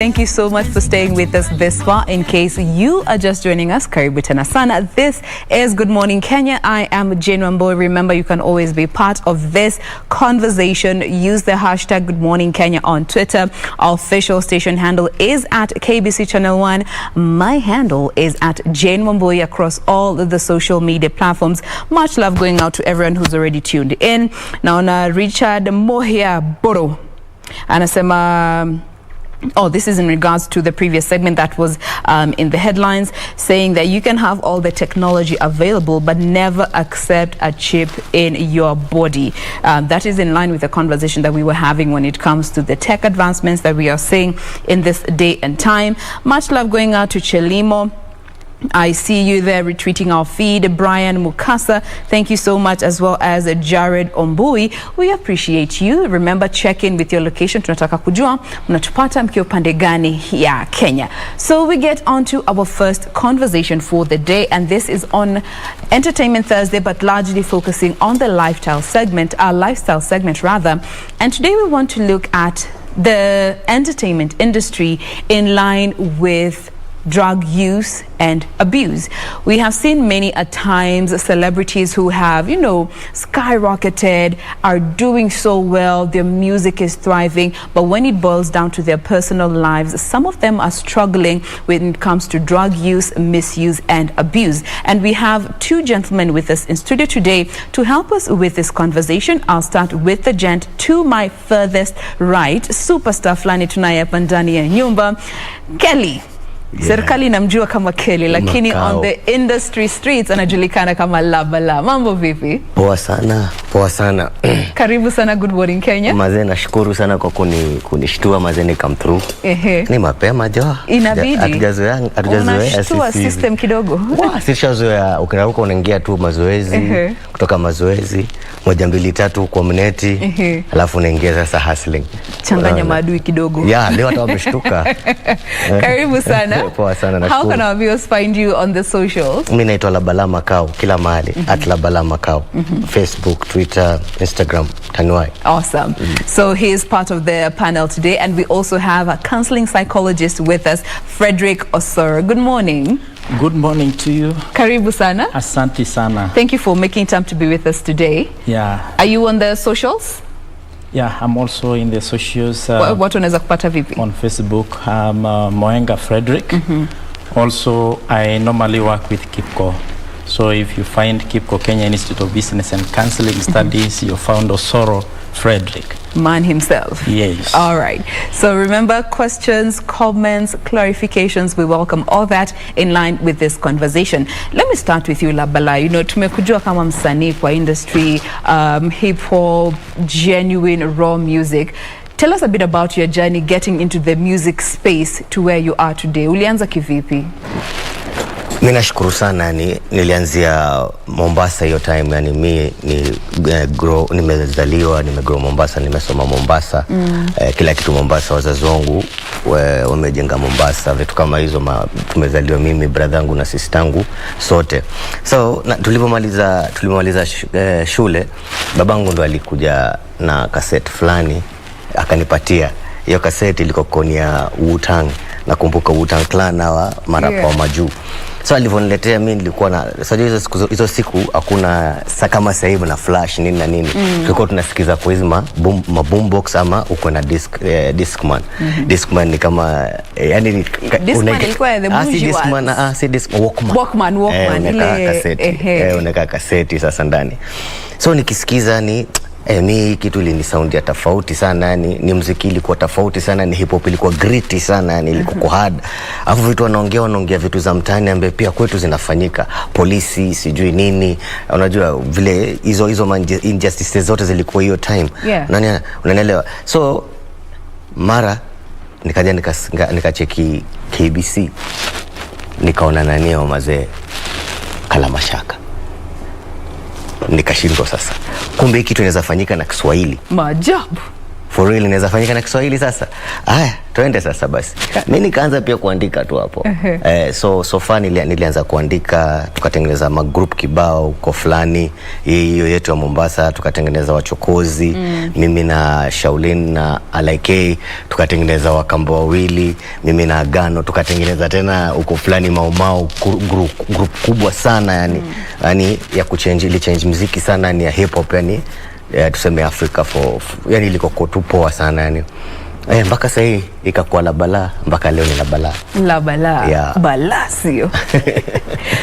Thank you so much for staying with us this far. In case you are just joining us, karibu tena sana. This is Good Morning Kenya. I am Jain Wambui. Remember, you can always be part of this conversation. Use the hashtag Good Morning Kenya on Twitter. Our official station handle is at KBC Channel 1. My handle is at Jain Wambui across all the social media platforms. Much love going out to everyone who's already tuned in. Now, Richard Mohia Boro anasema, oh, this is in regards to the previous segment that was in the headlines, saying that you can have all the technology available but never accept a chip in your body. That is in line with the conversation that we were having when it comes to the tech advancements that we are seeing in this day and time. Much love going out to Chelimo. I see you there retweeting our feed. Brian Mukasa, thank you so much, as well as Jared Wambui. We appreciate you. Remember, check in with your location. Tunataka kujua mnatupata mkiwa pande gani ya Kenya. So we get on to our first conversation for the day, and this is on Entertainment Thursday, but largely focusing on the lifestyle segment, rather. And today we want to look at the entertainment industry in line with drug use and abuse. We have seen many a times celebrities who have, skyrocketed, are doing so well, their music is thriving, but when it boils down to their personal lives, some of them are struggling when it comes to drug use, misuse, and abuse. And we have two gentlemen with us in studio today to help us with this conversation. I'll start with the gent to my furthest right, superstar flani tunaye hapa ndani ya nyumba, Kelly. Yeah. Serikali namjua kama Kelly, lakini on the industry streets anajulikana kama Labalaa. Mambo vipi? Poa sana, poa sana. Karibu sana Good Morning Kenya. Mazee, nashukuru sana kwa kunishtua mazee, ni come through. Ni mapema jo. Inabidi. Hatujazoea unashtua system kidogo. Sishazoea, ukinaruka unaingia tu mazoezi, kutoka mazoezi, 1 2 3 kwa mneti, alafu unaingia sasa hustling. Changanya maadui kidogo. Yeah, leo hata wameshtuka. Karibu sana. Poa sana, nashukuru. How can our viewers find you on the socials? Mimi naitwa Labalaa Makao kila mahali, at Labalaa Makao. Facebook, Twitter, Instagram, Tanwai. Awesome. So he is part of the panel today, and we also have a counseling psychologist with us, Fredrick Osoro. Good morning. Good morning to you. Karibu sana. Asante sana. Thank you for making time to be with us today. Yeah. Are you on the socials? Yeah, I'm also in the socials. What unaweza kupata vipi? On Facebook, I'm Moenga Fredrick. Also, I normally work with KIPCO. So if you find KIPCO, Kenya Institute of Business and Counseling Studies, you found Osoro Fredrick. Man himself. Yes. All right. So remember, questions, comments, clarifications, we welcome all that in line with this conversation. Let me start with you, Labalaa. Tumekujua kama msanii kwa industry, hip hop, genuine raw music. Tell us a bit about your journey getting into the music space to where you are today. Ulianza kivipi? Mimi nashukuru sana, nilianzia Mombasa hiyo time, nimezaliwa, nimegrow Mombasa, nimesoma Mombasa. Kila kitu Mombasa, wazazi wangu wamejenga Mombasa, vitu kama hizo. Tumezaliwa mimi, brother yangu na sister yangu sote. So tulipomaliza shule, babangu ndo alikuja na cassette fulani akanipatia. Hiyo cassette ilikuwa konia Wu-Tang. Nakumbuka Wu-Tang Clan wa marapa wa majuu. So alivyoniletea mimi, nilikuwa na hizo siku hakuna kama sasa hivi na flash nini na nini. Tulikuwa tunasikiza kwa hizo boombox ama uko na discman. Discman ni kama Discman ilikuwa the Discman, Walkman. Unaweka cassette. Unaweka cassette sasa ndani. So nikisikiza mi kitu ni sound ya tofauti sana, ni muziki ilikuwa tofauti sana, ni hip hop ilikuwa gritty sana, ilikuwa hard. Alafu vitu wanaongea vitu za mtaani ambaye pia kwetu zinafanyika, polisi sijui nini, unajua vile hizo injustices zote zilikuwa hiyo time. Unanielewa? So mara nikaja nikacheki KBC, nikaona nani mazee Kala Mashaka. Nikashindwa sasa, kumbe kitu inaweza fanyika na Kiswahili. Maajabu. for real inaweza fanyika na Kiswahili sasa. Haya, twende sasa basi. Mimi nikaanza pia kuandika tu hapo. So far nilianza kuandika, tukatengeneza magroup kibao uko fulani, hiyo yetu ya Mombasa, tukatengeneza Wachokozi, mimi na Shaulin na Alaike, tukatengeneza Wakamba wawili, mimi na Agano, tukatengeneza tena uko fulani Mau group kubwa sana yani ya change muziki sana, ni ya hip hop yani tuseme Africa yani iliko tu poa sana yani. Mpaka sasa hii ikakuwa Labalaa, mpaka leo ni Labalaa. Yeah. Balaa sio.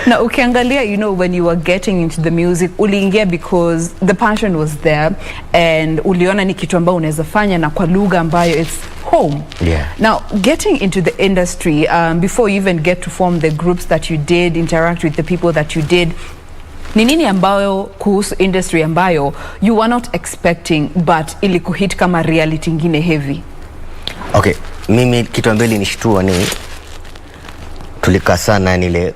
Na ukiangalia, you know, when you were getting into the music, uliingia because the passion was there and uliona ni kitu ambao unaweza fanya na kwa lugha ambayo it's home. Yeah. Now, getting into the industry, before you even get to form the groups that you did, interact with the people that you did, ni nini ambayo kuhusu industry ambayo you were not expecting but ilikuhit kama reality ingine heavy? Okay, mimi kitu ambacho nishtua ni tulika sana ile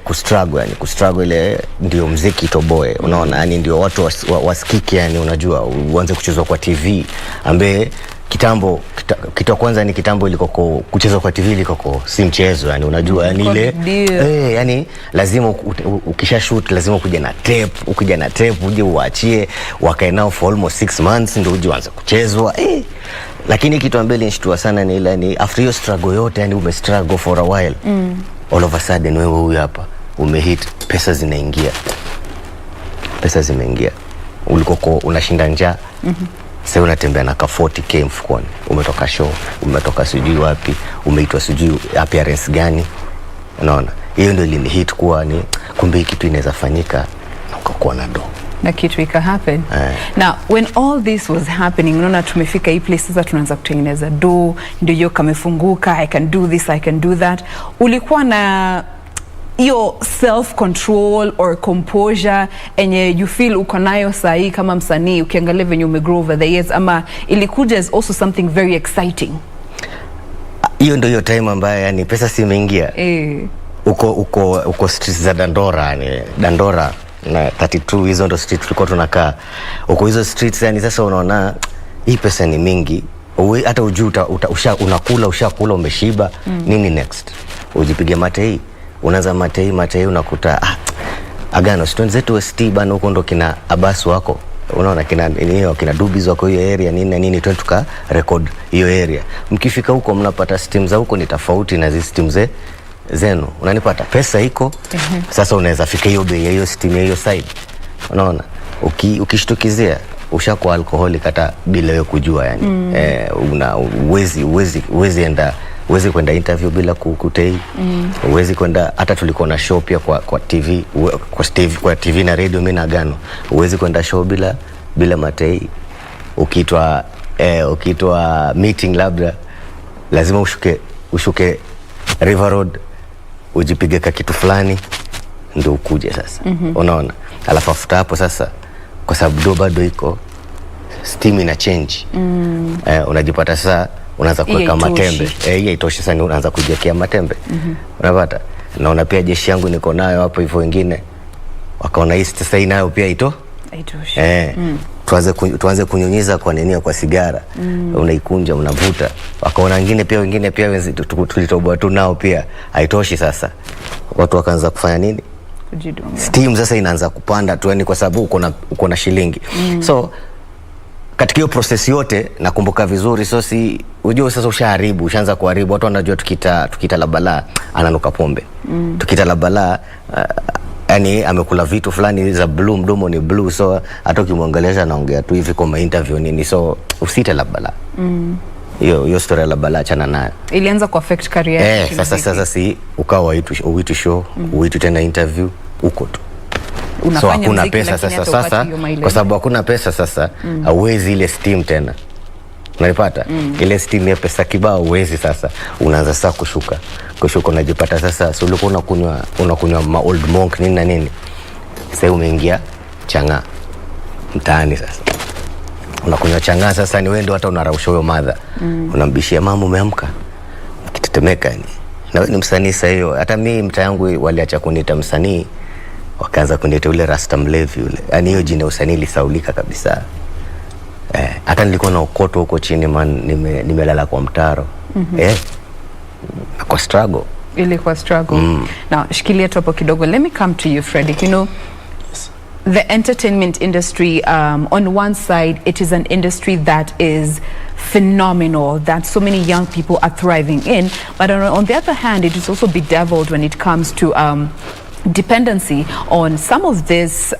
kustruggle ile ndio muziki toboe, unaona, yani ndio watu wasikike, yani unajua uanze kuchezwa kwa TV ambaye kitambo kitu kwanza ni kitambo ilikoko kuchezwa kwa TV ilikoko si mchezo, yani unajua yani ile yani lazima ukisha shoot lazima ukuje na tape uje uachie wakae nao for almost 6 months ndio uje uanze kuchezwa. Lakini kitu ambacho nilishtua sana ni ile ni after your struggle yote, yani umestruggle for a while, all of a sudden wewe huyu hapa umehit, pesa zimeingia, ulikoko unashinda njaa. Sasa unatembea na ka 40k mfukoni, umetoka show, umetoka sijui wapi, umeitwa sijui appearance gani, unaona. Hiyo ndio ilinihit kuwa ni kumbe kitu inaweza fanyika na ukakuwa na do na kitu ika happen. Now when all this was happening, unaona tumefika hii place sasa tunaanza kutengeneza do, ndio hiyo kamefunguka, I can do this, I can do that. Ulikuwa na hiyo self control or composure enye you feel uko nayo sahi kama msanii ukiangalia venye umegrow over the years, ama ilikuja as also something very exciting? Hiyo ndio hiyo time ambayo yani pesa si imeingia. Uko streets za Dandora na 32, hizo ndo street tulikuwa tunakaa. Uko hizo streets yani sasa unaona hii pesa ni mingi. Hata ujui ushakula umeshiba, nini next? Ujipige matei. Unaanza matei unakuta Agano students zetu ST bana huko ndo kina Abbas wako, unaona kina Dubies wako hiyo area nini tuka record hiyo area. Mkifika huko mnapata steam za huko ni tofauti na hizo steam zenu, unanipata, pesa iko. Sasa unaweza fika hiyo bei hiyo steam hiyo side, unaona. Ukishtukizia ushakuwa alcoholic hata bila wewe kujua yani. Uwezi kwenda interview bila kutei. Uwezi kwenda, hata tulikuwa na show pia kwa TV na radio, mimi na Agano. Uwezi kwenda show bila matei. Ukiitwa meeting labda lazima ushuke River Road ujipige kitu fulani ndio ukuje sasa. Unaona? Alafu after hapo sasa kwa sababu do bado iko steam ina change. Unajipata sasa unaanza kuweka matembe. Hiyo itoshi sana, unaanza kujiwekea matembe. Unapata? Naona pia jeshi yangu niko nayo hapo hivyo, wengine wakaona hii sasa nayo pia haitoshi. Tuanze kunyunyiza kwa nini, kwa sigara. Unaikunja unavuta. Wakaona wengine pia tulitoboa tu nao pia haitoshi sasa. Watu wakaanza kufanya nini? Kujidunga. Steam sasa inaanza kupanda tu, yani kwa sababu uko na shilingi. So katika hiyo process yote nakumbuka vizuri, so si unajua sasa ushaanza kuharibu. Watu wanajua tukita Labalaa ananuka pombe. Tukita Labalaa yani amekula vitu fulani za blue, mdomo ni blue, so hata ukimwangalia anaongea tu hivi kwa interview nini, so usite Labalaa. Hiyo story ya Labalaa achana nayo. Ilianza ku affect career. Sasa si ukawa uitu show, uitu tena interview uko tu. So hakuna pesa sasa kwa sababu hakuna pesa sasa, hauwezi ile steam tena. Unalipata? Ile steam ya pesa kibao uwezi sasa. Unaanza sasa kushuka unajipata sasa, so ulikuwa unakunywa ma old monk nini na nini. Sasa umeingia changa mtaani sasa. Unakunywa changa sasa, ni wewe ndio hata unarausha huyo madha. Unambishia mama umeamka. Kitetemeka yani. Na wewe ni msanii sasa hiyo. Hata mimi mtaa yangu waliacha kuniita msanii, wakaanza kuniita ule Rasta mlevi ule. Yani hiyo jina usanii lisaulika kabisa. hata nilikuwa na ukoto huko chini man, nimelala kwa mtaro. Kwa struggle. Ilikuwa struggle. Now, shikilia tu hapo kidogo. Let me come to you, Fredrick. You know, the entertainment industry, on one side, it is an industry that is phenomenal, that so many young people are thriving in. But on the other hand, it is also bedeviled when it comes to dependency on some of this,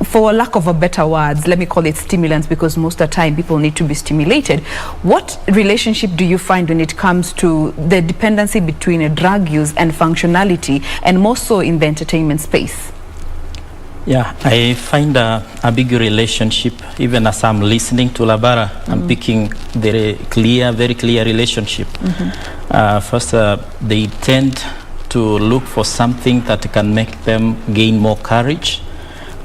for lack of a better words, let me call it stimulants, because most of the time people need to be stimulated. What relationship do you find when it comes to the dependency between a drug use and functionality, and more so in the entertainment space? Yeah, I find a big relationship. Even as I'm listening to Labalaa, I'm picking very clear relationship. First, they tend to look for something that can make them gain more courage.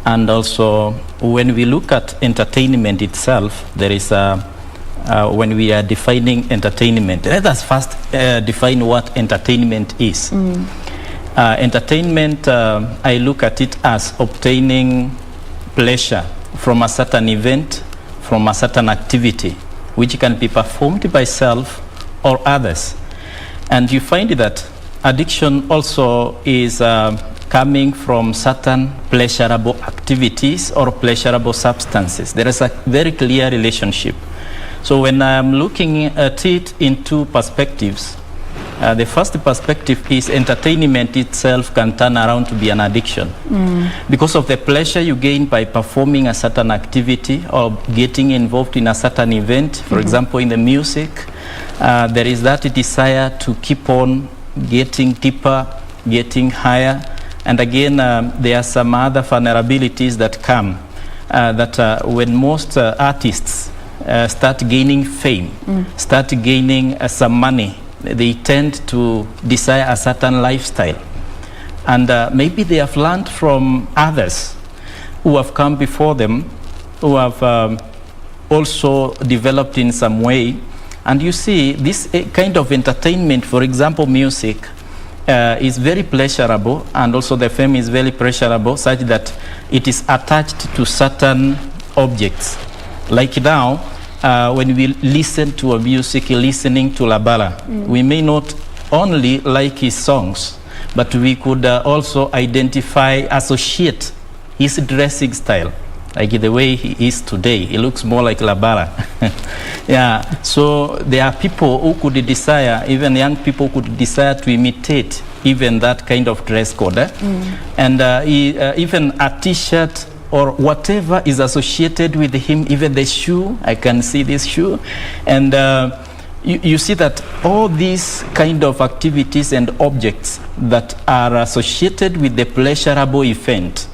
And also, when we look at entertainment itself, there is when we are defining entertainment, let us first define what entertainment is. Entertainment, I look at it as obtaining pleasure from a certain event, from a certain activity, which can be performed by self or others. And you find that addiction also is coming from certain pleasurable activities or pleasurable substances. There is a very clear relationship. So when I'm looking at it in two perspectives, the first perspective is entertainment itself can turn around to be an addiction because of the pleasure you gain by performing a certain activity or getting involved in a certain event. For example, in the music, there is that desire to keep on getting deeper, getting higher. And again, there are some other vulnerabilities that come when most artists start gaining fame, start gaining some money, they tend to desire a certain lifestyle. And maybe they have learned from others who have come before them, who have also developed in some way. And you see, this kind of entertainment, for example, music, is very pleasurable, and also the fame is very pleasurable, such that it is attached to certain objects. Like now, when we listen to a music, listening to Labalaa, we may not only like his songs, but we could also identify, associate his dressing style, like the way he is today. He looks more like Labalaa. Yeah, so there are people who could desire, even young people could desire to imitate even that kind of dress code. And even a t-shirt or whatever is associated with him, even the shoe, I can see this shoe. And you see that all these kind of activities and objects that are associated with the pleasurable event,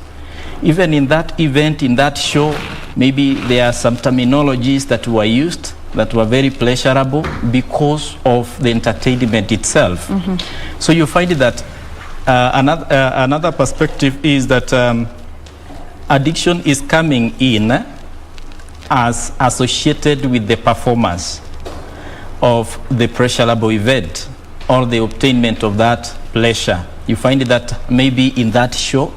even in that event, in that show, maybe there are some terminologies that were used that were very pleasurable because of the entertainment itself. So you find that another perspective is that addiction is coming in as associated with the performance of the pleasurable event or the obtainment of that pleasure. You find that maybe in that show,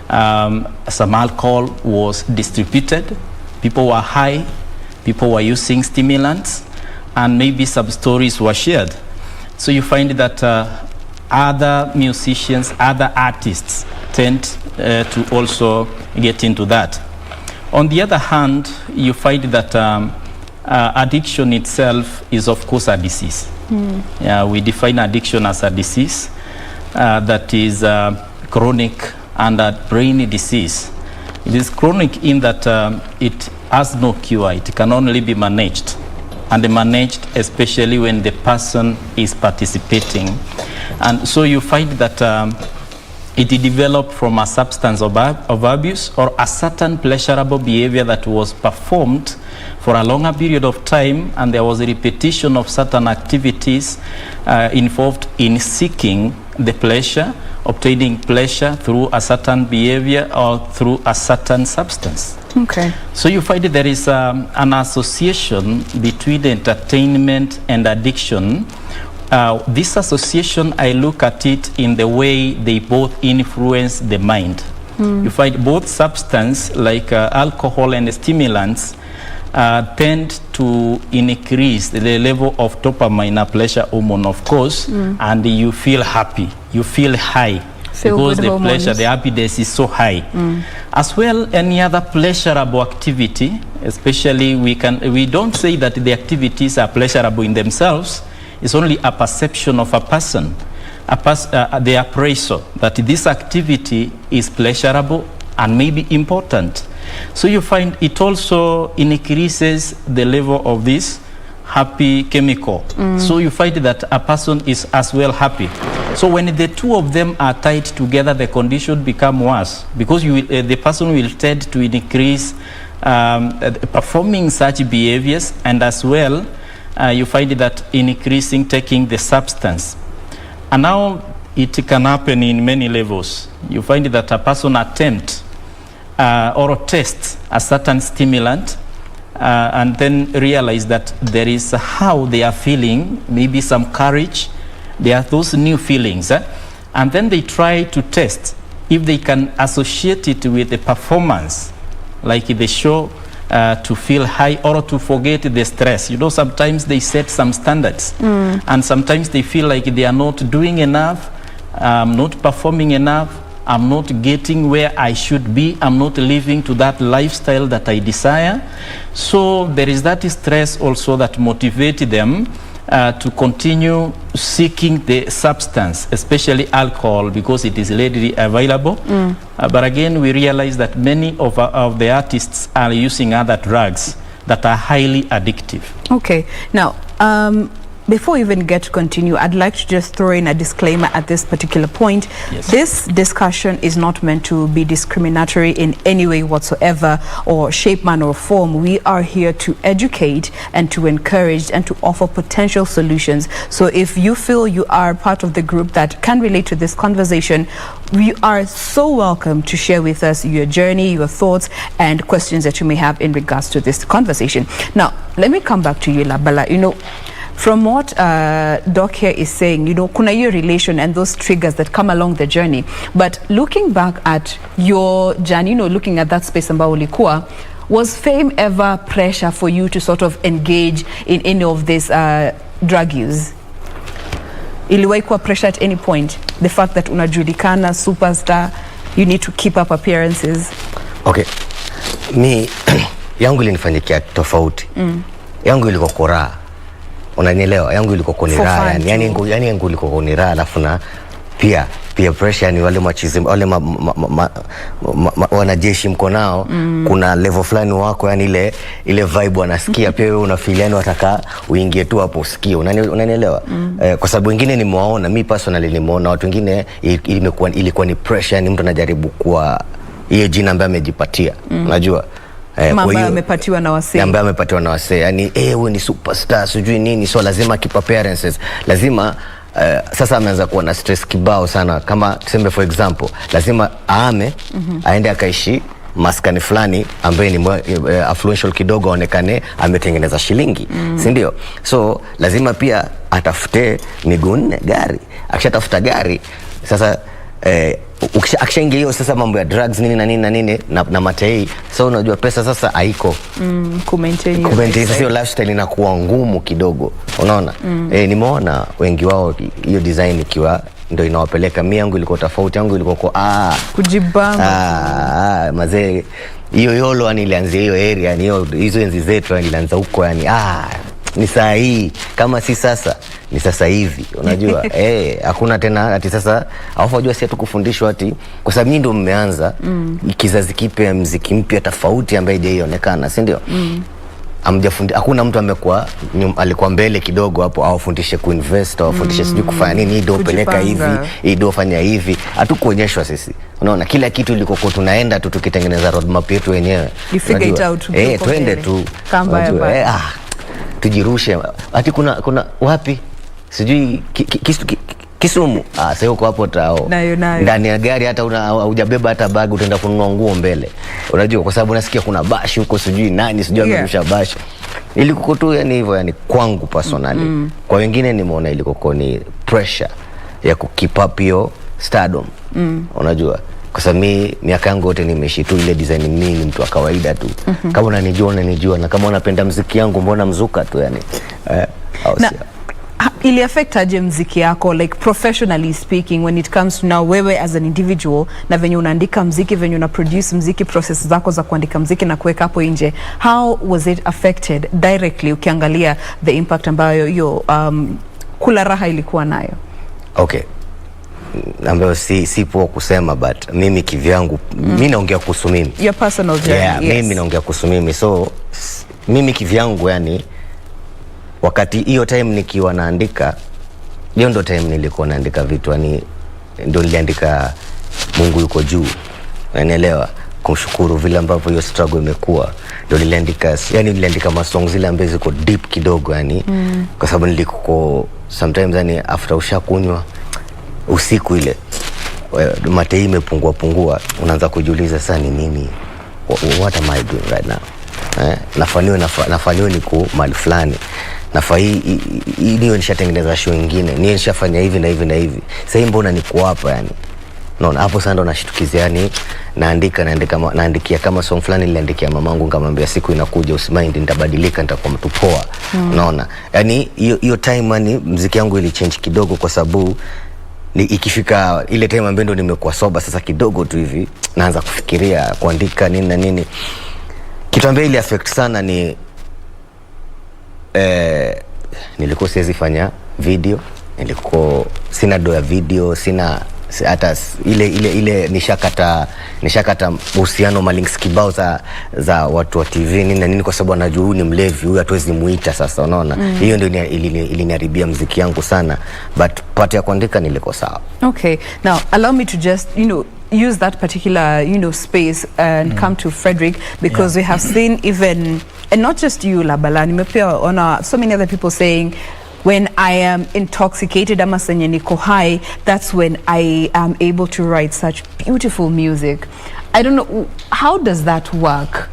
some alcohol was distributed, people were high, people were using stimulants, and maybe some stories were shared. So you find that other musicians, other artists tend to also get into that. On the other hand, you find that addiction itself is, of course, a disease. Yeah, we define addiction as a disease that is chronic and a brain disease. It is chronic in that it has no cure. It can only be managed, and managed especially when the person is participating. And so you find that it developed from a substance of abuse or a certain pleasurable behavior that was performed for a longer period of time, and there was a repetition of certain activities involved in seeking the pleasure, obtaining pleasure through a certain behavior or through a certain substance. Okay. So you find that there is an association between entertainment and addiction. This association, I look at it in the way they both influence the mind. You find both substance like alcohol and stimulants tend to increase the level of dopamine, a pleasure hormone, of course, and you feel happy, you feel high. Because the pleasure, the happiness is so high. As well, any other pleasurable activity, especially we don't say that the activities are pleasurable in themselves. It's only a perception of a person, the appraisal that this activity is pleasurable and maybe important. So you find it also increases the level of this happy chemical. So you find that a person is as well happy. So when the two of them are tied together, the condition become worse, because the person will tend to increase performing such behaviors, and as well you find that increasing taking the substance. And now it can happen in many levels. You find that a person attempt or test a certain stimulant and then realize that there is how they are feeling, maybe some courage, there are those new feelings, and then they try to test if they can associate it with the performance, like the show, to feel high or to forget the stress. You know, sometimes they set some standards, and sometimes they feel like they are not doing enough, not performing enough, I'm not getting where I should be, I'm not living to that lifestyle that I desire. So there is that stress also that motivates them to continue seeking the substance, especially alcohol, because it is readily available. But again, we realize that many of the artists are using other drugs that are highly addictive. Okay, now before we even get to continue, I'd like to just throw in a disclaimer at this particular point. Yes. This discussion is not meant to be discriminatory in any way whatsoever, or shape, manner, or form. We are here to educate and to encourage and to offer potential solutions. So if you feel you are part of the group that can relate to this conversation, we are so welcome to share with us your journey, your thoughts, and questions that you may have in regards to this conversation. Now, let me come back to you, Labalaa. You know, from what Doc here is saying, you know, kuna hiyo relation and those triggers that come along the journey. But looking back at your journey, you know, looking at that space ambao ulikuwa, was fame ever pressure for you to sort of engage in any of this drug use? Iliwahi kuwa pressure at any point? The fact that unajulikana, superstar, you need to keep up appearances? Okay. Mi, yangu ilinifanyikia tofauti. Yangu ilikuwa koraa. Unanielewa, yangu ilikuwa koniraha, yani yangu ilikuwa koniraha, alafu na pia pressure, ni wale machizi, wale wanajeshi mko nao, kuna level fulani wako, yani ile vibe wanasikia, pia wewe unafeel yani wataka uingie tu hapo usikie, unanielewa? Kwa sababu wengine nimewaona, mi personally nimeona watu wengine ilikuwa ni pressure, ni mtu anajaribu kwa hiyo jina ambaye amejipatia, unajua? Ambaye amepatiwa na wasee. Ambaye amepatiwa na wasee. Yani wewe ni superstar, sijui nini, so lazima keep appearances. Lazima sasa ameanza kuwa na stress kibao sana. Kama tuseme for example, lazima aende akaishi maskani fulani ambaye ni affluential kidogo, aonekane ametengeneza shilingi, si ndio? So lazima pia atafute miguu nne, gari. Akishatafuta gari, sasa akishaingia hiyo sasa mambo ya drugs nini na nini na nini na matei, so unajua pesa sasa haiko kumaintain hiyo lifestyle inakuwa ngumu kidogo, unaona? Nimeona wengi wao hiyo design ikiwa ndio inawapeleka. Mimi yangu ilikuwa tofauti, yangu ilikuwa kwa kujibamba mazee, hiyo yolo yani ilianzia hiyo area, yani hizo enzi zetu yani ilianza huko, yani ni saa hii, kama si sasa ni sasa hivi, unajua? Hakuna tena ati sasa hawajua si tukufundishwa ati, kwa sababu nyinyi ndio mmeanza kizazi kipya, muziki mpya tofauti ambaye haijaonekana, si ndio? Hakuna mtu amekuwa alikuwa mbele kidogo hapo awafundishe kuinvest, awafundishe sijui kufanya nini, ndio peleka hivi, ndio fanya hivi. Hatukuonyeshwa sisi, unaona? Kila kitu ilikokuwa tunaenda tu tukitengeneza roadmap yetu wenyewe, you figure it out, twende tu kamba tujirushe. Ati kuna wapi sijui Kisumu, sasa uko hapo tao ndani ya gari, hata hujabeba hata bag, utaenda kununua nguo mbele, unajua? Kwa sababu nasikia kuna bashi huko, sijui nani sijui amerusha bashi. Ilikuwa tu yani hivyo, yani kwangu personally. Kwa wengine nimeona ilikuwa ni pressure ya keep up hiyo stardom, unajua? kwa sababu miaka yangu yote nimeishi tu ile design, mimi ni mtu wa kawaida tu. Kama unanijua na kama unapenda muziki yangu mbona mzuka tu yani. Ili affect aje muziki yako, like professionally speaking, when it comes to now wewe as an individual na venye unaandika muziki, venye una produce muziki, process zako za kuandika muziki na kuweka hapo nje, how was it affected directly ukiangalia the impact ambayo hiyo kula raha ilikuwa nayo? Okay, ambayo si poa kusema, but mimi kivyangu mimi naongea kuhusu mimi, your personal journey. Yeah, yes. Mimi naongea kuhusu mimi, so mimi kivyangu yani, wakati hiyo time nikiwa naandika, hiyo ndo time nilikuwa naandika vitu yani, ndo niliandika Mungu yuko juu, unaelewa, kumshukuru vile ambavyo hiyo struggle imekuwa, ndo niliandika yani, niliandika masong zile ambazo ziko deep kidogo yani, kwa sababu nilikuwa sometimes yani after ushakunywa usiku ile matei imepungua, unaanza kujiuliza sasa ni nini, what am I doing right now, nafanywa niko mahali fulani, nafaa hii ndio nishatengeneza show nyingine, nishafanya hivi na hivi na hivi, sasa mbona niko hapa yani. Naona hapo sasa ndo nashtukizia yani, naandikia kama song fulani niliandikia mamangu, nikamwambia siku inakuja usimind, nitabadilika, nitakuwa mtu poa. Unaona yani hiyo time yani muziki yangu ili change kidogo, kwa sababu ikifika ile time ambayo ndo nimekuwa soba sasa kidogo tu hivi, naanza kufikiria kuandika nini na nini. Kitu ambacho ili affect sana ni nilikuwa siwezi fanya video, nilikuwa sina do ya video, sina hata ile nishakata uhusiano malinks kibao za watu wa TV nini na nini, kwa sababu anajua huyu ni mlevi, huyu hatuwezi muita sasa, unaona. Hiyo ndio iliniharibia muziki yangu sana, but part ya kuandika nilikuwa sawa. Okay, now allow me to just use that particular space and come to Fredrick, because we have seen even, and not just you Labalaa, nimepia on so many other people saying, when I am intoxicated ama senye niko high, that's when I am able to write such beautiful music. I don't know, how does that work?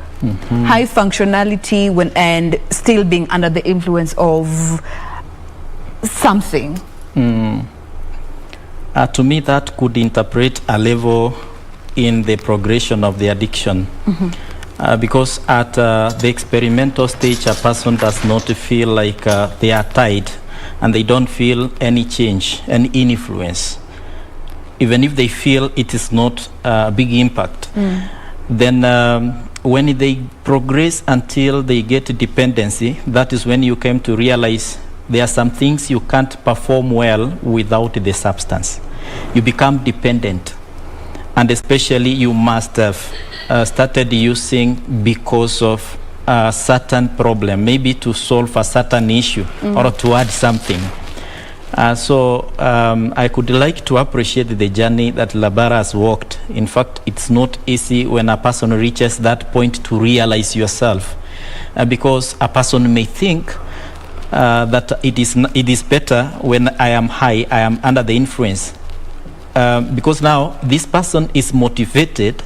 High functionality and still being under the influence of something. To me, that could interpret a level in the progression of the addiction. Because at the experimental stage, a person does not feel like they are tied, and they don't feel any change, any influence. Even if they feel it is not a big impact. Then when they progress until they get dependency, that is when you came to realize there are some things you can't perform well without the substance. You become dependent, and especially you must have started using because of a certain problem, maybe to solve a certain issue or to add something. So I could like to appreciate the journey that Labalaa has walked. In fact, it's not easy when a person reaches that point to realize yourself, because a person may think that it is better when I am high, I am under the influence, because now this person is motivated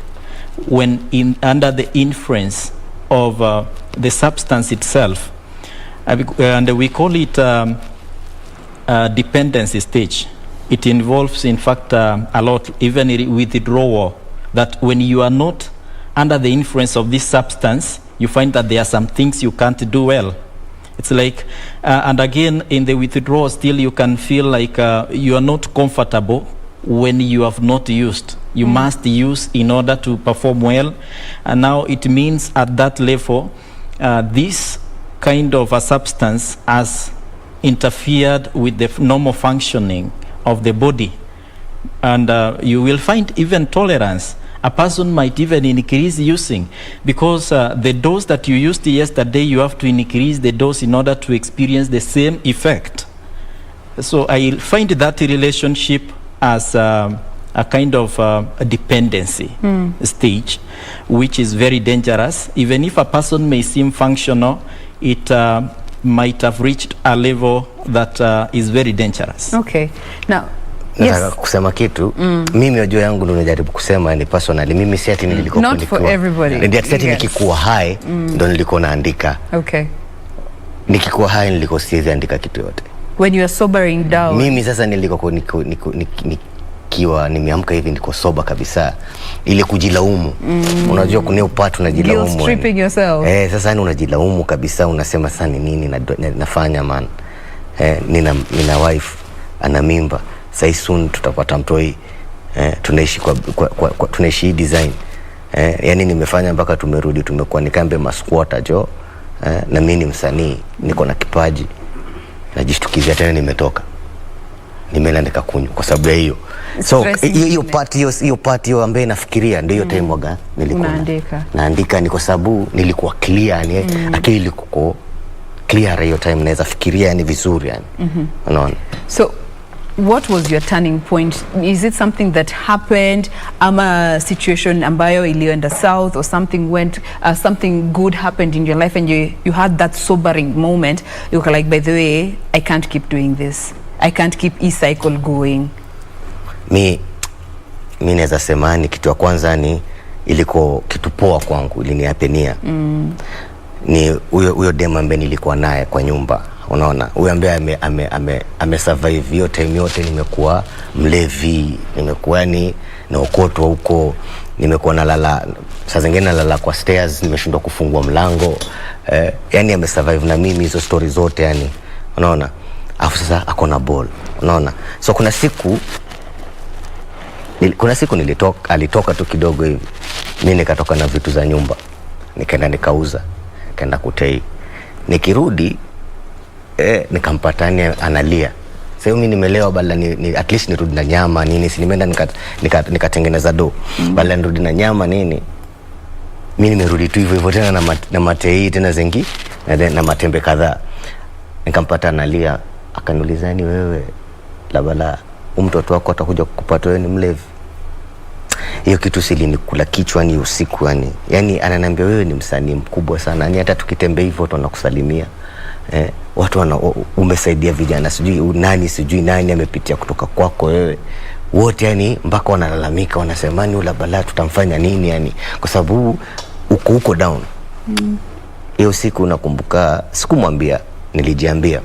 when under the influence of the substance itself, and we call it dependency stage. It involves, in fact, a lot, even withdrawal, that when you are not under the influence of this substance, you find that there are some things you can't do well. It's like, and again, in the withdrawal, still you can feel like you are not comfortable when you have not used. You must use in order to perform well. And now it means at that level, this kind of a substance has interfered with the normal functioning of the body. And you will find even tolerance. A person might even increase using, because the dose that you used yesterday, you have to increase the dose in order to experience the same effect. So I find that relationship as a kind of a dependency stage, which is very dangerous. Even if a person may seem functional, it might have reached a level that is very dangerous. Okay. Now, nataka kusema kitu, mimi wajua yangu ndo najaribu kusema ni personally. Mimi si ati nilikuwa not for everybody. Ndio ati nikikuwa high ndo nilikuwa naandika. Okay. Nikikuwa high nilikuwa siwezi andika kitu yote. When you are sobering down. Mimi sasa nilikuwa nikiwa nimeamka hivi niko soba kabisa, ile kujilaumu. Unajua kuna upatu unajilaumu. You're stripping yourself. Sasa yani unajilaumu kabisa, unasema sasa ni nini nafanya man. Nina wife ana mimba, sai soon tutapata mtoi. Tunaishi tunaishi design. Yani nimefanya mpaka tumerudi, tumekuwa nikambe masquatter jo. Na mimi ni msanii, niko na kipaji. Najishtukizia tena nimetoka. Nimeenda nikakunywa kwa sababu ya hiyo. So hiyo part hiyo ambaye nafikiria ndio hiyo time waga nilikuwa naandika ni kwa sababu nilikuwa clear yani akili ilikuwa clear hiyo time, naweza fikiria yani vizuri yani. Unaona? So what was your turning point? Is it something that happened, ama situation ambayo ilienda south, or something good happened in your life and you had that sobering moment? You were like, by the way, I can't keep doing this. I can't keep cycle going. Mi naweza sema ni kitu ya kwanza ni iliko kitu poa kwangu, iliniapenia. Ni huyo dema ambaye nilikuwa naye kwa nyumba. Unaona, huyo ambaye ame survive hiyo time yote. Nimekuwa mlevi, nimekuwa ni naokotwa huko, nimekuwa nalala saa zingine nalala kwa stairs, nimeshindwa kufungua mlango. Yani ame survive na mimi hizo stories zote yani. Unaona? Afu sasa akona ball. Unaona? So kuna siku alitoka tu kidogo hivi. Mimi nikatoka na vitu za nyumba. Nikaenda nikauza. Nikaenda kutei. Nikirudi nikampatani analia. Sasa mimi nimelewa, bala at least nirudi na nyama nini, si nimeenda nikatengeneza do. Bala nirudi na nyama nini. Mimi nimerudi tu hivyo tena na matei tena zengi na matembe kadhaa. Nikampata analia, akaniuliza, ni wewe Labalaa, mtoto wako atakuja kukupata wewe ni mlevi? Hiyo kitu silinikula kichwani usiku yani. Yani ananiambia wewe ni msanii mkubwa sana. Yani hata tukitembea hivyo watu wanakusalimia. Watu umesaidia vijana, sijui nani amepitia kutoka kwako wewe. Wote yani mpaka wanalalamika, wanasema ni Labalaa tutamfanya nini yani, kwa sababu uko down. Hiyo siku nakumbuka sikumwambia, nilijiambia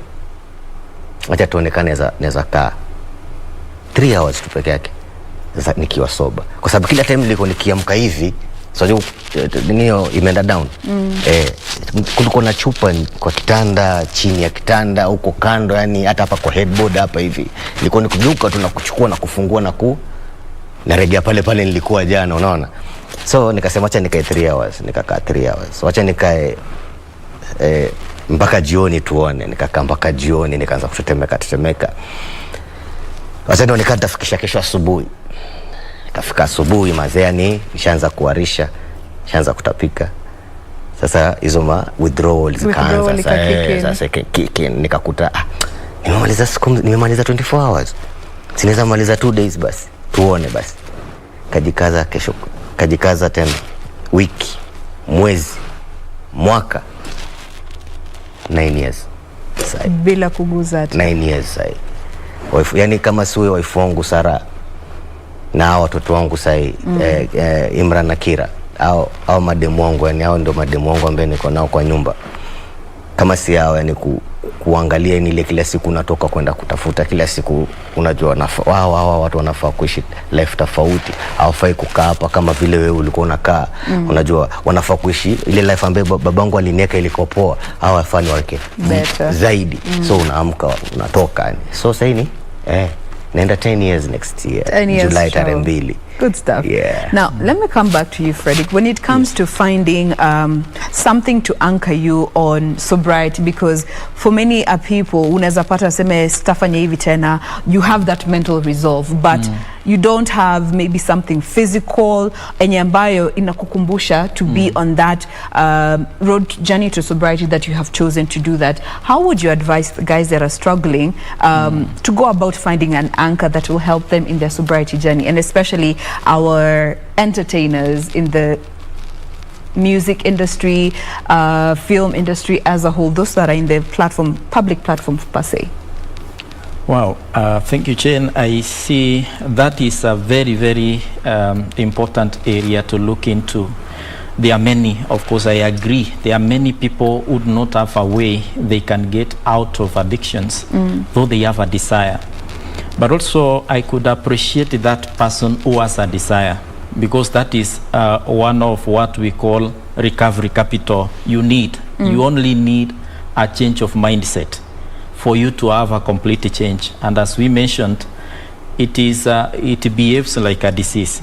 acha tuonekane naweza kaa 3 hours tu peke yake sasa nikiwa soba, kwa sababu kila time nilikuwa nikiamka hivi so niyo imeenda down. Kulikuwa na chupa kwa kitanda, chini ya kitanda, huko kando, yani hata hapa kwa headboard hapa hivi. Nilikuwa nikugeuka tu na kuchukua na kufungua na rejea pale nilikuwa jana, unaona. So nikasema acha nikae 3 hours, nikakaa 3 hours. Acha nikae mpaka jioni tuone. Nikakaa mpaka jioni, nikaanza kutetemeka. Sasa ndio nikafikisha kesho asubuhi. Nikafika asubuhi mazeni nishaanza kuharisha, nishaanza kutapika. Sasa hizo withdrawal zikaanza. Sasa nikakuta nimemaliza 24 hours. Sinaweza maliza 2 days basi. Tuone basi. Kajikaza kesho, kajikaza tena wiki, mwezi, mwaka, 9 years. Sai. Bila kuguza hata. 9 years sai. Yani kama siwe wife wangu Sara na watoto wangu sai, Imran na Kira au mademu wangu, yani hao ndio mademu wangu ambao niko nao kwa nyumba. Kama si hao yani kuangalia ile kila siku natoka kwenda kutafuta kila siku, unajua wao watu wanafaa kuishi life tofauti, hawafai kukaa hapa kama vile wewe ulikuwa unakaa. Unajua wanafaa kuishi ile life ambayo babangu aliniweka ilikuwa poa, hawafai wake zaidi. So unaamka unatoka yani. So sasa ni naenda 10 years next year, July 2. Good stuff. Yeah. Now, let me come back to you, Fredrick. When it comes to finding something to anchor you on sobriety, because for many people, unaweza pata seme stafanya hivi tena, you have that mental resolve, but you don't have maybe something physical enye ambayo inakukumbusha to be on that road journey to sobriety that you have chosen to do that. How would you advise the guys that are struggling to go about finding an anchor that will help them in their sobriety journey, and especially our entertainers in the music industry, film industry as a whole, those that are in the public platform per se? Wow, thank you, Jain. I see that is a very, very important area to look into. There are many, of course, I agree. There are many people who do not have a way they can get out of addictions, though they have a desire. But also I could appreciate that person who has a desire, because that is one of what we call recovery capital. You only need a change of mindset for you to have a complete change. And as we mentioned, it behaves like a disease.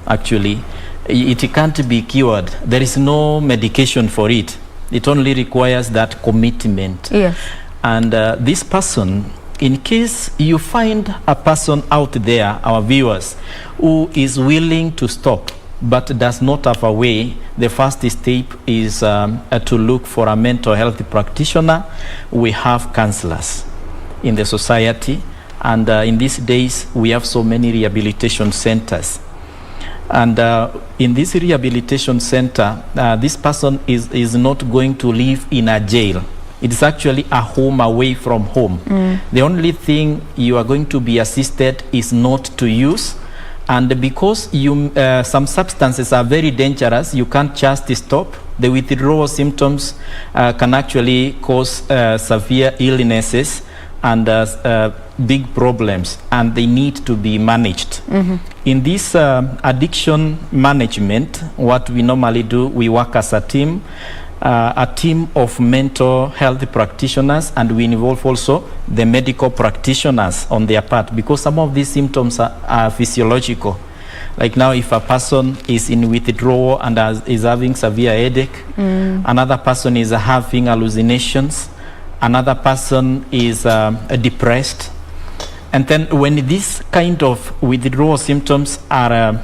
Actually, it can't be cured. There is no medication for it. It only requires that commitment. Yes. And this person, in case you find a person out there, our viewers, who is willing to stop but does not have a way, the first step is to look for a mental health practitioner. We have counselors in the society, and in these days we have so many rehabilitation centers. And in this rehabilitation center, this person is not going to live in a jail. It's actually a home away from home. The only thing you are going to be assisted is not to use. And because some substances are very dangerous, you can't just stop. The withdrawal symptoms can actually cause severe illnesses and big problems, and they need to be managed. In this addiction management, what we normally do, we work as a team of mental health practitioners, and we involve also the medical practitioners on their part, because some of these symptoms are physiological. Like now, if a person is in withdrawal and is having severe headache, another person is having hallucinations, another person is depressed. And then when this kind of withdrawal symptoms are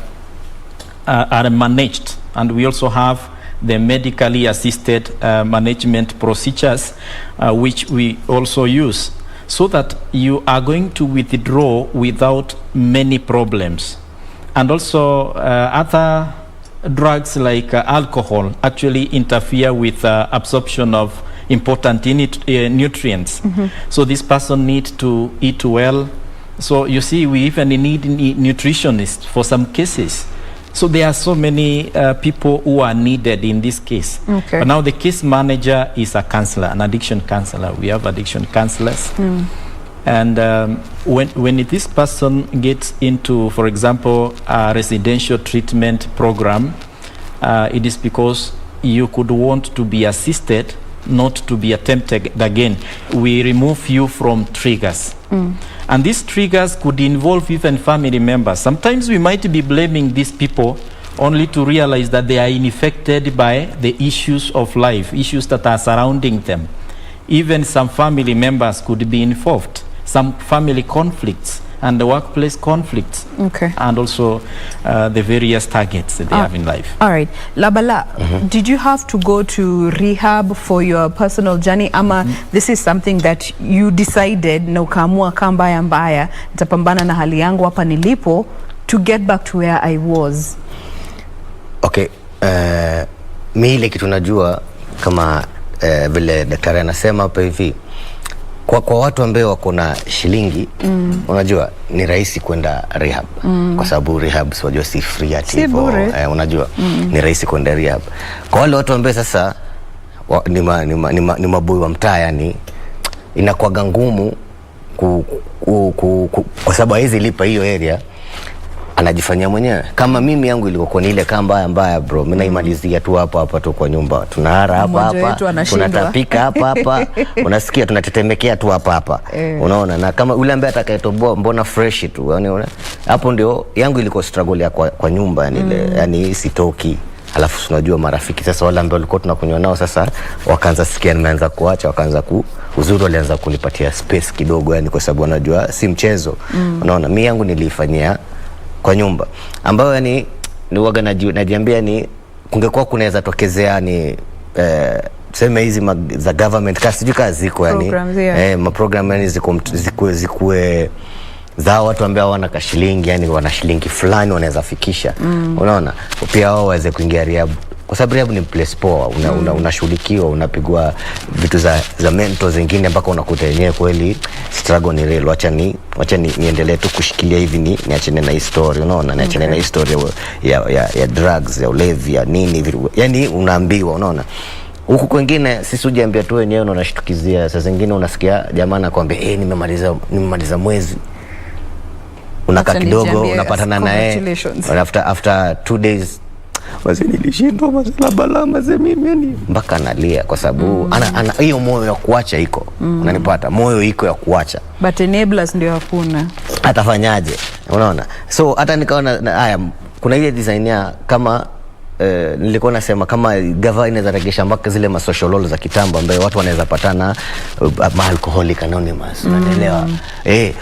managed, and we also have the medically assisted management procedures, which we also use, so that you are going to withdraw without many problems. And also other drugs like alcohol actually interfere with absorption of important nutrients. So this person needs to eat well. So you see, we even need nutritionists for some cases. So there are so many people who are needed in this case. Okay. But now the case manager is a counselor, an addiction counselor. We have addiction counselors. And when this person gets into, for example, a residential treatment program, it is because you could want to be assisted, not to be attempted again. We remove you from triggers. And these triggers could involve even family members. Sometimes we might be blaming these people only to realize that they are infected by the issues of life, issues that are surrounding them. Even some family members could be involved, some family conflicts and the workplace conflicts, and also the various targets that they have in life. All right. Labalaa, did you have to go to rehab for your personal journey, ama this is something that you decided na ukaamua kambaya mbaya nitapambana na hali yangu hapa nilipo to get back to where I was? Okay, mimi ile kitu najua kama vile daktari anasema hapa hivi, kwa watu ambao wako na shilingi, unajua ni rahisi kwenda rehab, kwa sababu rehab unajua si free ati hivyo, unajua ni rahisi kwenda rehab. Kwa wale watu ambao sasa ni maboi wa mtaa, yani inakuwa ngumu kwa sababu hizi lipa hiyo area, anajifanyia mwenyewe. Kama mimi yangu ilikuwa ni ile kamba mbaya bro, mimi naimalizia tu hapa tu kwa nyumba, tunahara hapa tunatapika hapa unasikia tunatetemekea tu hapa unaona. Na kama yule ambaye atakayetoboa mbona fresh tu, unaona hapo ndio yangu ilikuwa struggle ya kwa nyumba, yani ile yani sitoki. Alafu tunajua marafiki sasa wale ambao walikuwa tunakunywa nao sasa wakaanza sikia nimeanza kuacha, wakaanza uzuri walianza kunipatia space kidogo, yani kwa sababu wanajua si mchezo. Unaona mimi yangu nilifanyia kwa nyumba, ambayo yani ni waga najiambia ni kungekuwa kunaweza tokezea ni tuseme hizi za government kasi kazi ziko yani maprogram yani zikuwe za watu ambao wana kashilingi, yani wana shilingi fulani wanaweza fikisha. Unaona pia wao waweze kuingia rehab, kwa sababu rehab ni place poa, unashughulikiwa, unapigwa vitu za mental zingine mpaka unakuta yenyewe kweli struggle ni real. Wacha niendelee tu kushikilia hivi, niachane na history, unaona, niachane na history ya drugs, ya ulevi, ya nini, yani unaambiwa, unaona. Huku kwingine sisi hujiambia tu wenyewe na unashtukizia. Saa zingine unasikia jamaa anakuambia nimemaliza mwezi. unakaa kidogo unapatana naye after 2 days wazee nilishindwa Labalaa mazee mimi yani mpaka analia kwa sababu ana hiyo moyo ya kuacha iko unanipata moyo iko ya kuacha but enablers ndio hakuna atafanyaje unaona so hata nikaona haya kuna ile designer kama nilikuwa nasema kama gava inaweza regesha mpaka zile masocial za kitambo ambaye watu wanaweza patana alcoholic anonymous unaelewa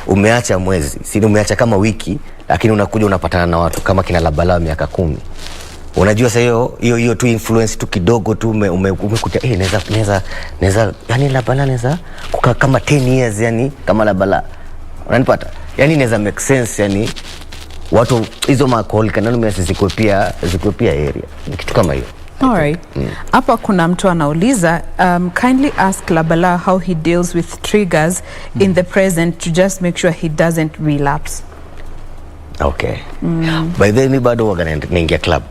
umeacha mwezi si umeacha kama wiki lakini unakuja unapatana na watu kama kina Labalaa miaka 10 unajua sasa hiyo tu influence tu kidogo tu umekuta naweza yani Labalaa naweza kukaa kama 10 years yani kama Labalaa unanipata yani naweza make sense yani watu hizo alcoholic anonymous ziko pia area ni kitu kama hiyo. Alright. Hapa kuna mtu anauliza kindly ask Labalaa how he deals with triggers in the present to just make sure he doesn't relapse. Okay. By the way mi bado huwa naingia club.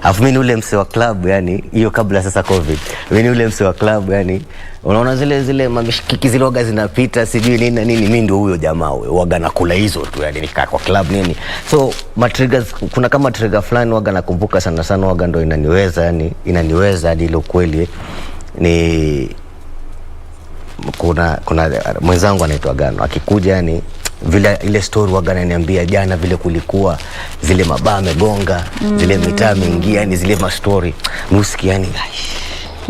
Alafu mimi ule mse wa club yani hiyo kabla sasa covid. Mimi ule mse wa club yani unaona zile mamishikiki zile waga zinapita sijui nini na nini mimi ndio huyo jamaa huyo waga nakula hizo tu yani nikaa kwa club nini. So triggers kuna kama trigger fulani waga nakumbuka sana waga ndio inaniweza hadi ile kweli ni kuna mwenzangu anaitwa Gano akikuja yani vile ile story waga ananiambia jana vile kulikuwa zile mabaa amegonga zile mitaa mingia yani zile ma story musiki yani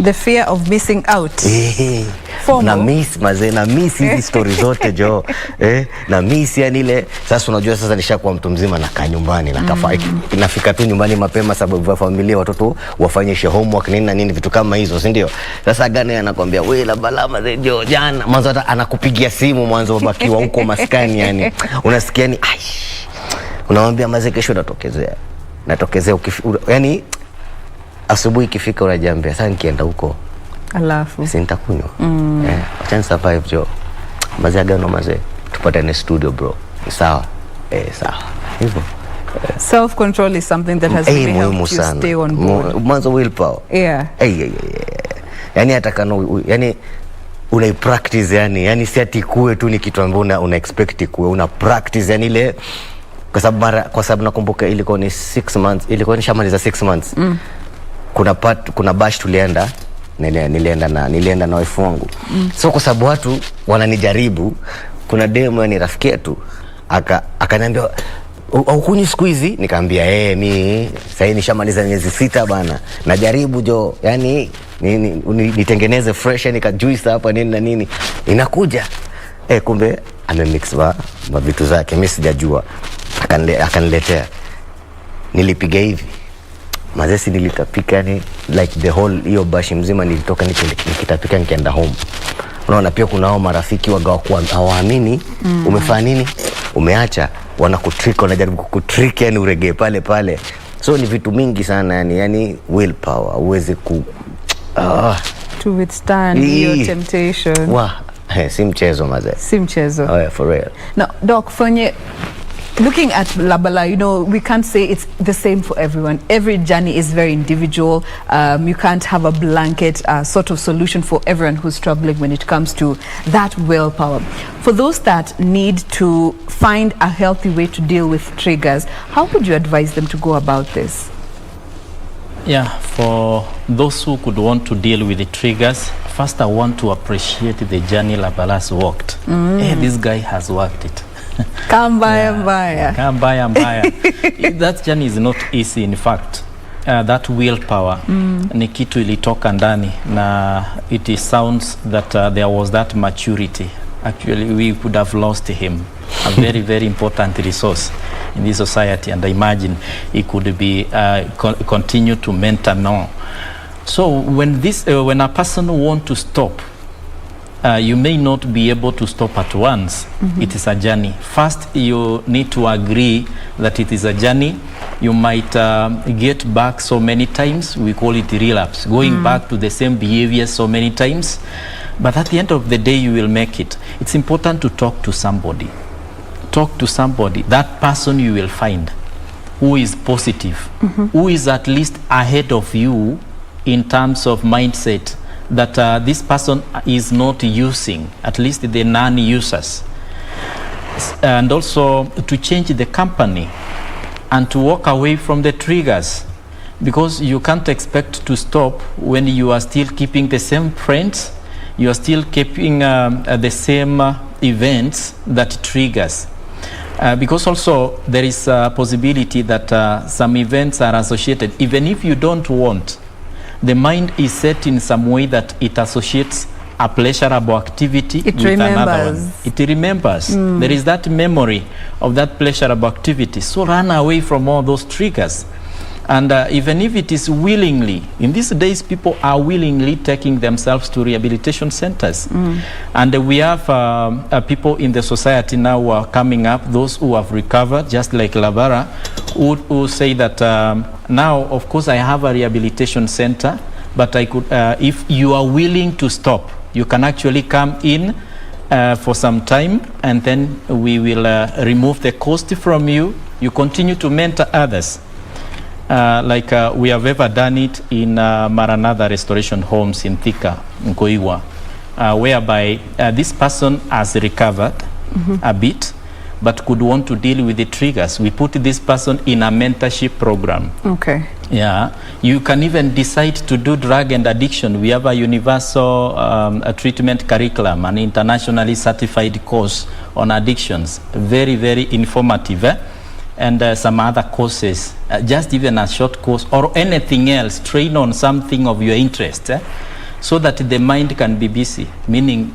the fear of missing out na miss hizi story zote jo na miss yani ile sasa unajua sasa nishakuwa mtu mzima nakaa nyumbani na nafika tu nyumbani mapema sababu ya familia watoto wafanyishe homework nini na nini vitu kama hizo si ndio sasa Gane anakuambia wewe Labalaa mazee jo jana mwanzo hata anakupigia simu mwanzo bakiwa huko maskani yani unasikia ni unamwambia mazee kesho natokezea yani asubuhi ikifika unajiambia sasa nikienda huko alafu si nitakunywa acha survive jo mazee Gano mazee tupatane studio bro sawa sawa hivyo self control is something that has really helped you stay on board mwanzo willpower yani atakano yani una practice yani si ati kuwe tu ni kitu ambacho una expect kuwe una practice yani ile kwa sababu nakumbuka ilikuwa ni 6 months ilikuwa ni shamaliza 6 months kuna bash tulienda nilienda na wife wangu so kwa sababu watu wananijaribu kuna demo ni rafiki yetu akaniambia ukunywi siku hizi nikamwambia mimi sasa nishamaliza miezi 6 bana najaribu jo yani nitengeneze fresh yani ka juice hapa nini na nini inakuja kumbe amemix vitu zake mimi sijajua akaniletea nilipiga hivi mazesi nilitapika yani like the whole hiyo bashi mzima nilitoka nikitapika nikienda home unaona pia kuna hao marafiki wagawa hawaamini umefanya nini umeacha wanakutrick wanajaribu kukutrick yani uregee pale so ni vitu mingi sana yani willpower uweze to withstand your temptation si mchezo mazee si mchezo for real now doc looking at Labalaa, you know, we can't say it's the same for everyone. Every journey is very individual. You can't have a blanket sort of solution for everyone who's struggling when it comes to that willpower. For those that need to find a healthy way to deal with triggers, how would you advise them to go about this? Yeah, for those who could want to deal with the triggers, first I want to appreciate the journey Labalaa's walked. Hey, this guy has worked it. Mbaya. That journey is not easy. In fact, that willpower ni kitu ilitoka ndani na it sounds that there was that maturity. Actually, we could have lost him, a very, very important resource in this society, and I imagine he could be continue to mentor now. So when a person want to stop, you may not be able to stop at once. It is a journey. First, you need to agree that it is a journey. You might get back so many times. We call it relapse, going back to the same behavior so many times. But at the end of the day, you will make it. It's important to talk to somebody. Talk to somebody. That person you will find who is positive, who is at least ahead of you in terms of mindset, that this person is not using, at least the non-users. and also to change the company and to walk away from the triggers, because you can't expect to stop when you are still keeping the same friends, you are still keeping the same events that triggers. Because also there is a possibility that some events are associated, even if you don't want, the mind is set in some way that it associates a pleasurable activity with another one. It remembers. There is that memory of that pleasurable activity. So run away from all those triggers. And even if it is willingly, in these days people are willingly taking themselves to rehabilitation centers. And we have people in the society now who are coming up, those who have recovered, just like Labalaa, who say that now, of course, I have a rehabilitation center, but I could, if you are willing to stop, you can actually come in for some time, and then we will remove the cost from you. You continue to mentor others. Like we have ever done it in Maranatha Restoration Homes in Thika, Nkoiwa, whereby this person has recovered a bit, but could want to deal with the triggers. We put this person in a mentorship program. Okay. Yeah, you can even decide to do drug and addiction. We have a universal a treatment curriculum, an internationally certified course on addictions. Very, very informative. And some other courses, just even a short course or anything else, train on something of your interest, so that the mind can be busy, meaning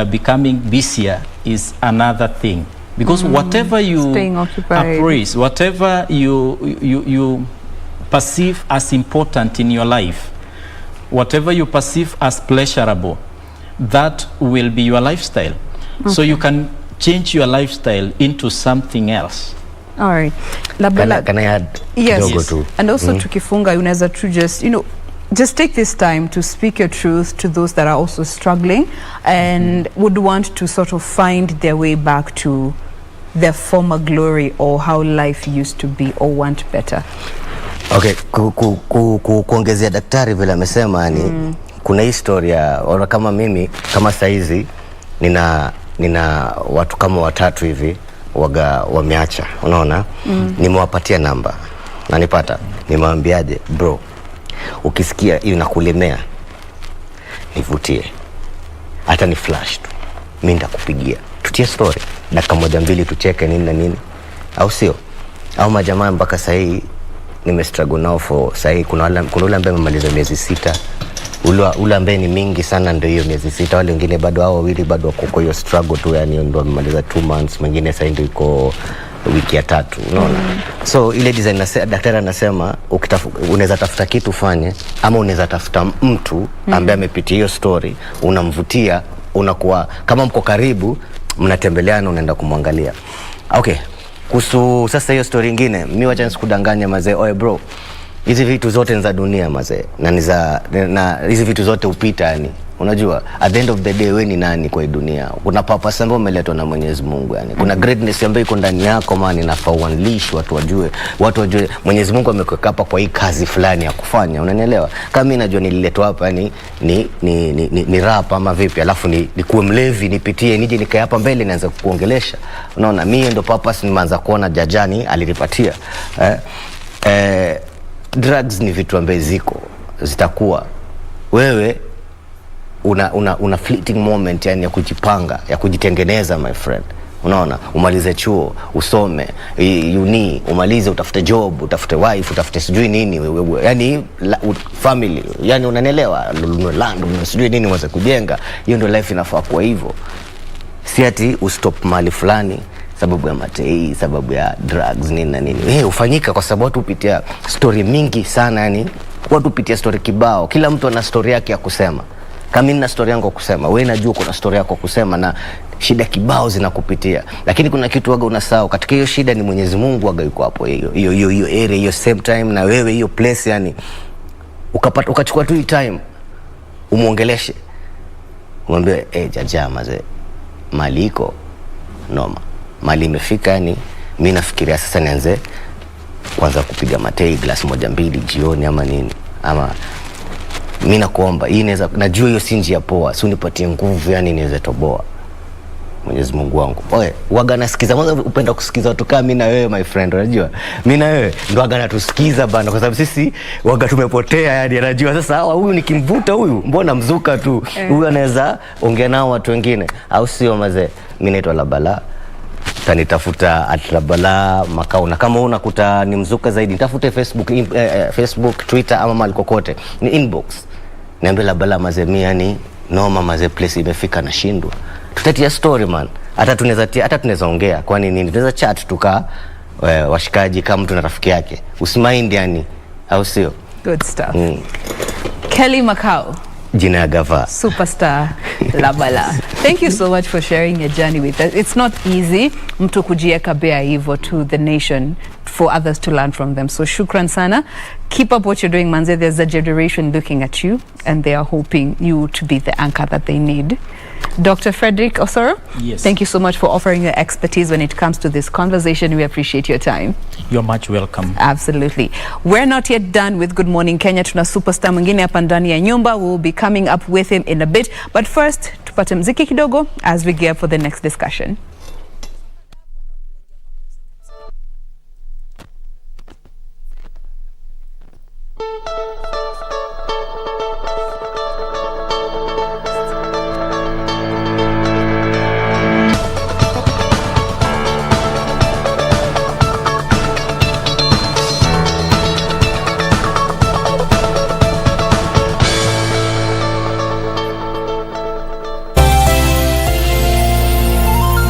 becoming busier is another thing. Because whatever you appraise, whatever you perceive as important in your life, whatever you perceive as pleasurable, that will be your lifestyle. So you can change your lifestyle into something else. All right. Labalaa, can I add? Yes. And also tukifunga, unaweza to just, just take this time to speak your truth to those that are also struggling and would want to sort of find their way back to their former glory or how life used to be or want better. Okay, kuongezea daktari vile amesema ni kuna historia ora kama mimi kama saizi nina watu kama watatu hivi wameacha, unaona? Nimewapatia namba na nipata, nimewambiaje, bro, ukisikia hiyo nakulemea nivutie, hata ni flash tu, mimi nitakupigia, tutie story dakika moja mbili, tucheke nini na nini, au sio? Au majamaa mpaka sasa hii nimestruggle nao for sasa hii, kuna ule ambaye amemaliza miezi 6, ule ambaye ni mingi sana ndio hiyo miezi 6, wale wengine bado hao wawili bado wako kwa hiyo struggle tu, yani ndio amemaliza 2 months, mwingine sasa ndio iko wiki ya 3, unaona? So ile design daktari anasema unaweza tafuta kitu fanye, ama unaweza tafuta mtu ambaye amepitia hiyo story, unamvutia, unakuwa kama mko karibu, mnatembeleana, unaenda kumwangalia. Okay, kuhusu sasa hiyo story nyingine, mimi wacha nisikudanganya mazee. Oe bro, hizi vitu zote ni za dunia mazee, na hizi vitu zote upita, yani unajua at the end of the day wewe ni nani kwa hii dunia? Kuna purpose ambayo umeletwa na Mwenyezi Mungu, yani kuna greatness ambayo iko ndani yako, maana inafaa unleash, watu wajue Mwenyezi Mungu amekuweka hapa kwa hii kazi fulani ya kufanya, unanielewa? Kama mimi najua nililetwa hapa ni rap ama vipi, alafu nikuwe mlevi nipitie nije nikae hapa mbele naanza kuongelesha, unaona? Mimi ndio purpose nimeanza kuona jajani alinipatia. Drugs ni vitu ambaye zitakuwa wewe una fleeting moment, yani ya kujipanga, ya kujitengeneza, my friend, unaona? Umalize chuo, usome uni, umalize, utafute job, utafute wife, utafute sijui nini, yani family, yani unanielewa, land sijui nini uanze kujenga. Hiyo ndio life inafaa kuwa hivyo, si ati ustop mali fulani sababu ya matei, sababu ya drugs nini na nini. Ufanyika kwa sababu watu upitia story mingi sana, yani watu upitia story kibao, kila mtu ana story yake ya kusema. Kama nina story yangu kusema, wewe najua kuna story yako kusema, na shida kibao zinakupitia, lakini kuna kitu waga unasahau. Katika hiyo shida ni Mwenyezi Mungu waga yuko hapo, hiyo area, hiyo same time na wewe, hiyo place, yani ukachukua tu hii time umuongeleshe, umwambie jaja mazee, mali iko noma, mali imefika, yani mimi nafikiria sasa nianze kwanza kupiga matei glass 1-2 jioni ama nini, ama mimi nakuomba hii inaweza, najua hiyo si njia poa, si unipatie nguvu, yani niweze toboa. Mwenyezi Mungu wangu. Oe, waga nasikiza, mwanzo upenda kusikiza watu kama mimi na wewe my friend, unajua? Mimi na wewe ndo waga natusikiza bana, kwa sababu sisi waga tumepotea yani, unajua? Sasa huyu nikimvuta huyu, mbona mzuka tu. Huyu anaweza ongea nao watu wengine, au sio mazee? Mimi naitwa Labalaa. Tanitafuta @Labalaa makao, na kama unakuta ni mzuka zaidi nitafute Facebook, Twitter ama mahali kokote. Ni inbox. Niambie Labalaa mazee, mimi yani noma mazee, place imefika na shindwa. Tutatia story man. Hata tunaweza ongea. Kwani nini? Tunaweza chat tuka washikaji kama mtu na rafiki yake. Usimind yani, au sio? Good stuff. Kelly Makau. Jina ya gava. Superstar Labalaa. Thank you so much for sharing your journey with us. It's not easy mtu kujieka bea hivyo to the nation for others to learn from them. So shukran sana. Keep up what you're doing, manze. There's a generation looking at you and they are hoping you to be the anchor that they need. Dr. Fredrick Osoro, yes. Thank you so much for offering your expertise when it comes to this conversation. We appreciate your time. You're much welcome. Absolutely. We're not yet done with Good Morning Kenya. Tuna superstar mwingine hapa ndani ya nyumba. We'll be coming up with him in a bit. But first, tupate mziki kidogo as we gear for the next discussion.